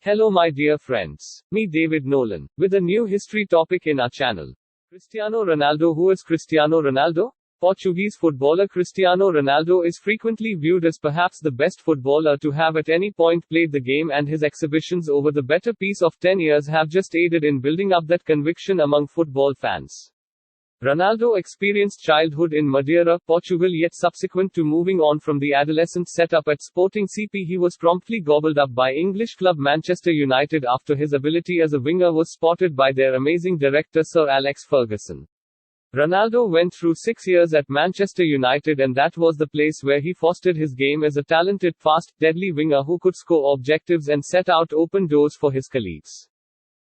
Hello my dear friends. Me David Nolan, with a new history topic in our channel. Cristiano Ronaldo. Who is Cristiano Ronaldo? Portuguese footballer Cristiano Ronaldo is frequently viewed as perhaps the best footballer to have at any point played the game, and his exhibitions over the better piece of 10 years have just aided in building up that conviction among football fans. Ronaldo experienced childhood in Madeira, Portugal, yet subsequent to moving on from the adolescent setup at Sporting CP, he was promptly gobbled up by English club Manchester United after his ability as a winger was spotted by their amazing director Sir Alex Ferguson. Ronaldo went through 6 years at Manchester United, and that was the place where he fostered his game as a talented, fast, deadly winger who could score objectives and set out open doors for his colleagues.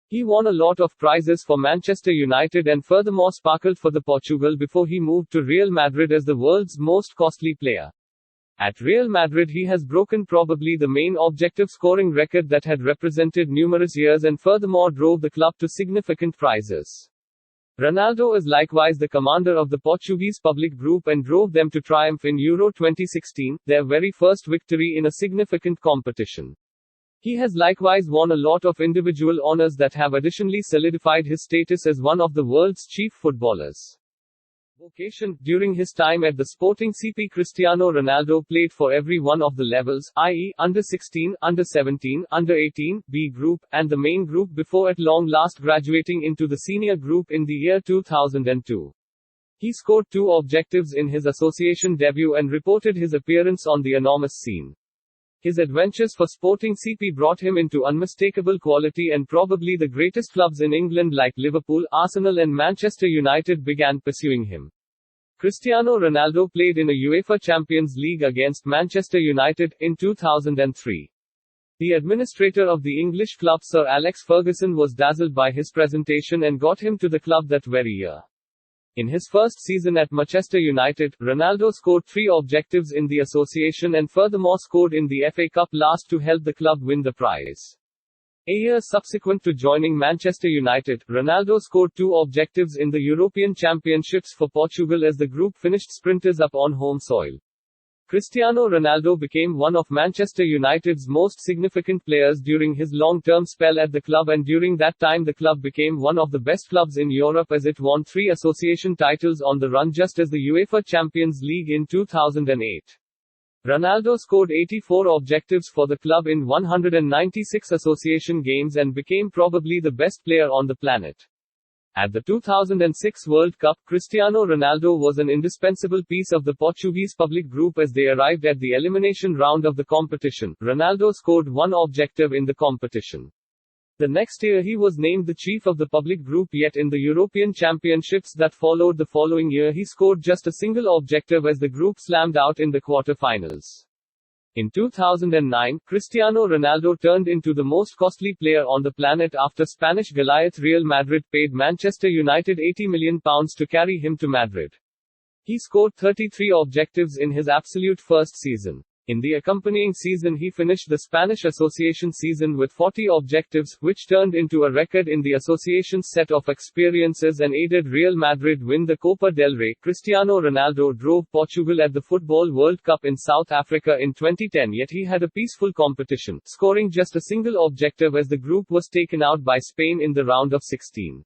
He won a lot of prizes for Manchester United and furthermore sparkled for the Portugal before he moved to Real Madrid as the world's most costly player. At Real Madrid he has broken probably the main objective scoring record that had represented numerous years and furthermore drove the club to significant prizes. Ronaldo is likewise the commander of the Portuguese public group and drove them to triumph in Euro 2016, their very first victory in a significant competition. He has likewise won a lot of individual honors that have additionally solidified his status as one of the world's chief footballers. Vocation. During his time at the Sporting CP, Cristiano Ronaldo played for every one of the levels, i.e., under 16, under 17, under 18, B group, and the main group before at long last graduating into the senior group in the year 2002. He scored 2 objectives in his association debut and reported his appearance on the enormous scene. His adventures for Sporting CP brought him into unmistakable quality, and probably the greatest clubs in England like Liverpool, Arsenal and Manchester United began pursuing him. Cristiano Ronaldo played in a UEFA Champions League against Manchester United in 2003. The administrator of the English club Sir Alex Ferguson was dazzled by his presentation and got him to the club that very year. In his first season at Manchester United, Ronaldo scored 3 objectives in the association and furthermore scored in the FA Cup last to help the club win the prize. A year subsequent to joining Manchester United, Ronaldo scored 2 objectives in the European Championships for Portugal as the group finished sprinters up on home soil. Cristiano Ronaldo became one of Manchester United's most significant players during his long-term spell at the club, and during that time the club became one of the best clubs in Europe as it won 3 association titles on the run, just as the UEFA Champions League in 2008. Ronaldo scored 84 objectives for the club in 196 association games and became probably the best player on the planet. At the 2006 World Cup, Cristiano Ronaldo was an indispensable piece of the Portuguese public group as they arrived at the elimination round of the competition. Ronaldo scored 1 objective in the competition. The next year he was named the chief of the public group, yet in the European Championships that followed the following year he scored just a single objective as the group slammed out in the quarter-finals. In 2009, Cristiano Ronaldo turned into the most costly player on the planet after Spanish Goliath Real Madrid paid Manchester United £80 million to carry him to Madrid. He scored 33 objectives in his absolute first season. In the accompanying season he finished the Spanish Association season with 40 objectives, which turned into a record in the association's set of experiences and aided Real Madrid win the Copa del Rey. Cristiano Ronaldo drove Portugal at the Football World Cup in South Africa in 2010, yet he had a peaceful competition, scoring just a single objective as the group was taken out by Spain in the round of 16.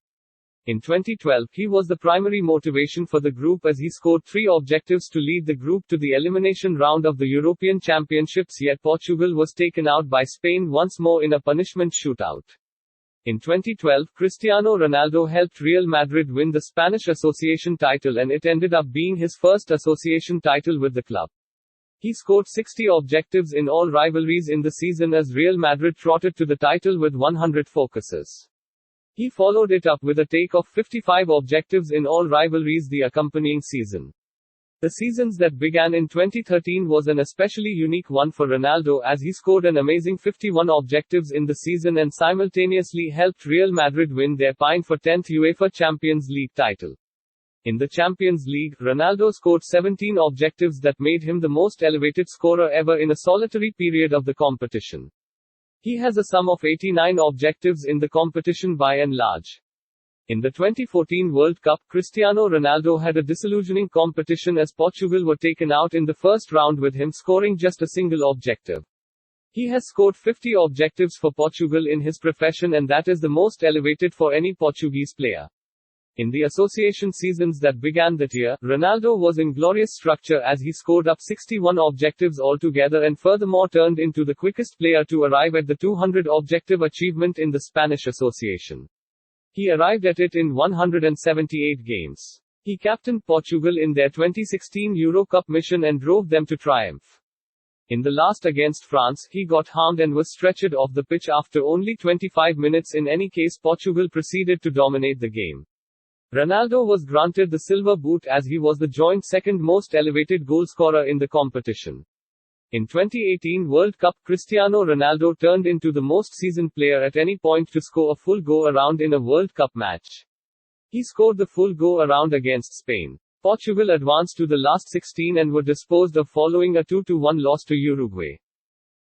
In 2012, he was the primary motivation for the group as he scored 3 objectives to lead the group to the elimination round of the European Championships, yet Portugal was taken out by Spain once more in a punishment shootout. In 2012, Cristiano Ronaldo helped Real Madrid win the Spanish Association title, and it ended up being his first association title with the club. He scored 60 objectives in all rivalries in the season as Real Madrid trotted to the title with 100 focuses. He followed it up with a take of 55 objectives in all rivalries the accompanying season. The seasons that began in 2013 was an especially unique one for Ronaldo as he scored an amazing 51 objectives in the season and simultaneously helped Real Madrid win their pine for 10th UEFA Champions League title. In the Champions League, Ronaldo scored 17 objectives that made him the most elevated scorer ever in a solitary period of the competition. He has a sum of 89 objectives in the competition by and large. In the 2014 World Cup, Cristiano Ronaldo had a disillusioning competition as Portugal were taken out in the first round with him scoring just a single objective. He has scored 50 objectives for Portugal in his profession, and that is the most elevated for any Portuguese player. In the association seasons that began that year, Ronaldo was in glorious structure as he scored up 61 objectives altogether and furthermore turned into the quickest player to arrive at the 200 objective achievement in the Spanish Association. He arrived at it in 178 games. He captained Portugal in their 2016 Euro Cup mission and drove them to triumph. In the last against France, he got harmed and was stretchered off the pitch after only 25 minutes. In any case, Portugal proceeded to dominate the game. Ronaldo was granted the silver boot as he was the joint second most elevated goalscorer in the competition. In 2018 World Cup, Cristiano Ronaldo turned into the most seasoned player at any point to score a full go-around in a World Cup match. He scored the full go-around against Spain. Portugal advanced to the last 16 and were disposed of following a 2-1 loss to Uruguay.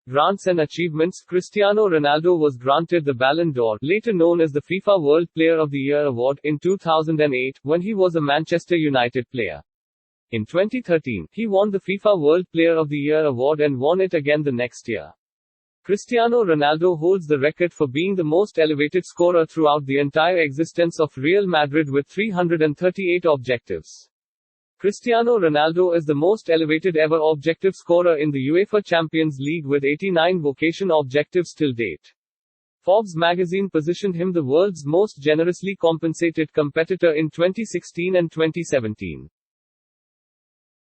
Grants and achievements. Cristiano Ronaldo was granted the Ballon d'Or, later known as the FIFA World Player of the Year award, in 2008, when he was a Manchester United player. In 2013, he won the FIFA World Player of the Year award and won it again the next year. Cristiano Ronaldo holds the record for being the most elevated scorer throughout the entire existence of Real Madrid with 338 objectives. Cristiano Ronaldo is the most elevated ever objective scorer in the UEFA Champions League with 89 vocation objectives till date. Forbes magazine positioned him the world's most generously compensated competitor in 2016 and 2017.